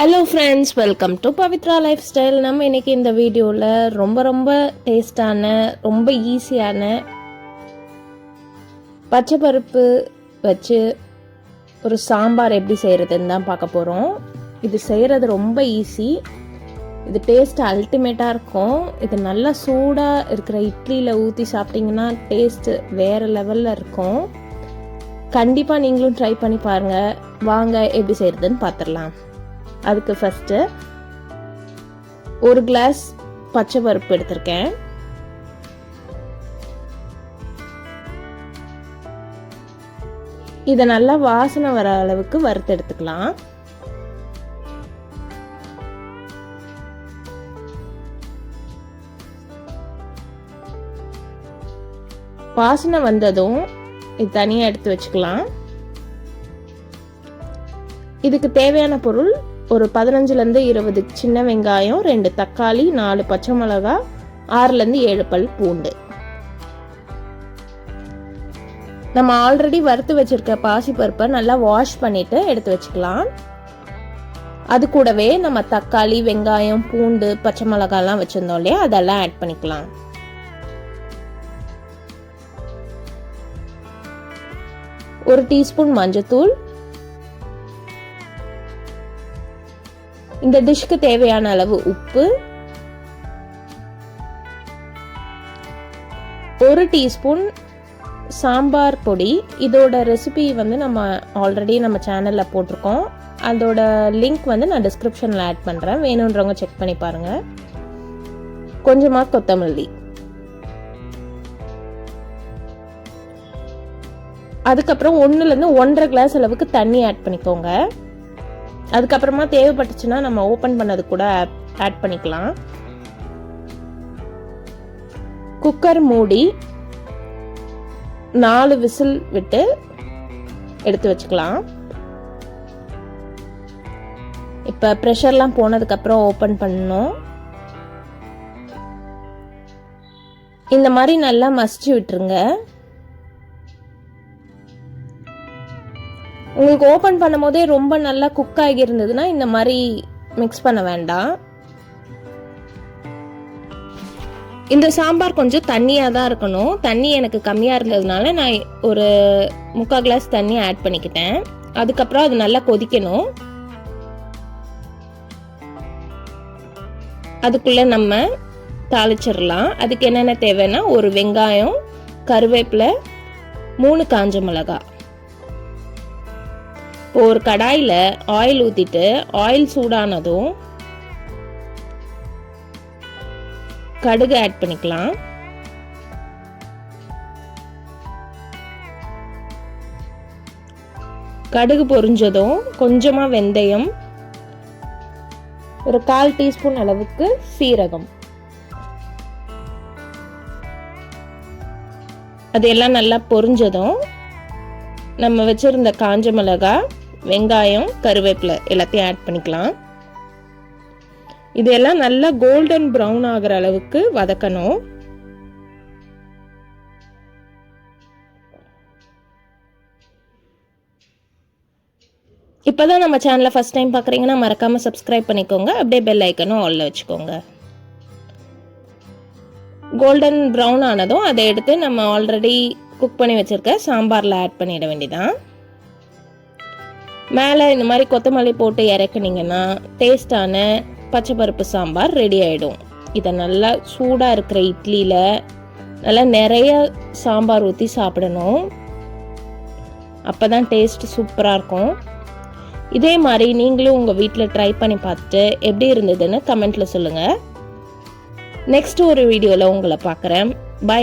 Hello friends, welcome to Pavithra life style. நம்ம இன்றைக்கி இந்த வீடியோவில் ரொம்ப டேஸ்டான ரொம்ப ஈஸியான பச்சை பருப்பு வச்சு ஒரு சாம்பார் எப்படி செய்கிறதுன்னு தான் பார்க்க போகிறோம். இது செய்கிறது ரொம்ப ஈஸி. இது டேஸ்ட் அல்டிமேட்டாக இருக்கும். இது நல்லா சூடாக இருக்கிற இட்லியில் ஊற்றி சாப்பிட்டிங்கன்னா டேஸ்ட்டு வேறு லெவலில் இருக்கும். கண்டிப்பாக நீங்களும் ட்ரை பண்ணி பாருங்கள். வாங்க எப்படி செய்கிறதுன்னு பார்த்துடலாம். அதுக்கு ஃபஸ்ட்டு ஒரு கிளாஸ் பச்சை பருப்பு எடுத்திருக்கேன். இதை நல்லா வாசனை வர அளவுக்கு வறுத்து எடுத்துக்கலாம். வாசனை வந்ததும் இது தனியாக எடுத்து வச்சுக்கலாம். இதுக்கு தேவையான பொருள் ஒரு 15லேருந்து 20 சின்ன வெங்காயம், 2 தக்காளி, 4 பச்சை மிளகா, 6லேருந்து 7 பல் பூண்டு. நம்ம ஆல்ரெடி வறுத்து வச்சிருக்க பாசிப்பருப்பை நல்லா வாஷ் பண்ணிட்டு எடுத்து வச்சுக்கலாம். அது கூடவே நம்ம தக்காளி, வெங்காயம், பூண்டு, பச்சை மிளகாலாம் வச்சிருந்தோம் இல்லையா, அதெல்லாம் ஆட் பண்ணிக்கலாம். ஒரு டீஸ்பூன் மஞ்சத்தூள், இந்த டிஷ்க்கு தேவையான அளவு உப்பு, 1 டீஸ்பூன் சாம்பார் பொடி. இதோட ரெசிபி நம்ம ஆல்ரெடி நம்ம சேனலில் போட்டிருக்கோம். அதோட லிங்க் நான் டிஸ்கிரிப்ஷனில் ஆட் பண்ணுறேன். வேணுன்றவங்க செக் பண்ணி பாருங்கள். கொஞ்சமாக கொத்தமல்லி, அதுக்கப்புறம் 1லேருந்து 1.5 கிளாஸ் அளவுக்கு தண்ணி ஆட் பண்ணிக்கோங்க. அதுக்கப்புறமா தேவைப்பட்டுச்சுன்னா நம்ம ஓப்பன் பண்ணது கூட ஆட் பண்ணிக்கலாம். குக்கர் மூடி 4 விசில் விட்டு எடுத்து வச்சுக்கலாம். இப்போ ப்ரெஷர்லாம் போனதுக்கப்புறம் ஓப்பன் பண்ணணும். இந்த மாதிரி நல்லா மசிச்சு விட்டுருங்க. உங்களுக்கு ஓப்பன் பண்ணும் போதே ரொம்ப நல்லா குக் ஆகி இருந்ததுன்னா இந்த மாதிரி மிக்ஸ் பண்ண வேண்டாம். இந்த சாம்பார் கொஞ்சம் தண்ணியாக தான் இருக்கணும். தண்ணி எனக்கு கம்மியாக இருந்ததுனால நான் ஒரு 3/4 கிளாஸ் தண்ணி ஆட் பண்ணிக்கிட்டேன். அதுக்கப்புறம் அது நல்லா கொதிக்கணும். அதுக்குள்ளே நம்ம தாளிச்சிடலாம். அதுக்கு என்னென்ன தேவைன்னா ஒரு வெங்காயம், கருவேப்பிலை, 3 காஞ்ச மிளகாய். ஒரு கடாயில் ஆயில் ஊற்றிட்டு ஆயில் சூடானதும் கடுகு ஆட் பண்ணிக்கலாம். கடுகு பொரிஞ்சதும் கொஞ்சமாக வெந்தயம், ஒரு 1/4 டீஸ்பூன் அளவுக்கு சீரகம், அதெல்லாம் நல்லா பொரிஞ்சதும் நம்ம வச்சிருந்த காஞ்ச மிளகாய், வெங்காயம், கருவேப்பிலை எல்லாத்தையும் ஆட் பண்ணிக்கலாம். இதெல்லாம் நல்லா கோல்டன் ப்ரௌன் ஆகிற அளவுக்கு வதக்கணும். இப்போதான் நம்ம சேனலை ஃபர்ஸ்ட் டைம் பார்க்குறீங்கன்னா மறக்காம சப்ஸ்கிரைப் பண்ணிக்கோங்க. அப்படியே பெல் ஐக்கனும் ஆல்ல வச்சுக்கோங்க. கோல்டன் ப்ரௌன் ஆனதும் அதை எடுத்து நம்ம ஆல்ரெடி குக் பண்ணி வச்சிருக்க சாம்பாரில் ஆட் பண்ணிட வேண்டியதான். மேலே இந்த மாதிரி கொத்தமல்லி போட்டு இறக்குனீங்கன்னா டேஸ்டான பச்சை பருப்பு சாம்பார் ரெடி ஆகிடும். இதை நல்லா சூடாக இருக்கிற இட்லியில் நல்லா நிறைய சாம்பார் ஊற்றி சாப்பிடணும். அப்போ தான் டேஸ்ட் சூப்பராக இருக்கும். இதே மாதிரி நீங்களும் உங்கள் வீட்டில் ட்ரை பண்ணி பார்த்துட்டு எப்படி இருந்ததுன்னு கமெண்ட்டில் சொல்லுங்கள். நெக்ஸ்ட் ஒரு வீடியோவில் உங்களை பார்க்குறேன். பாய்.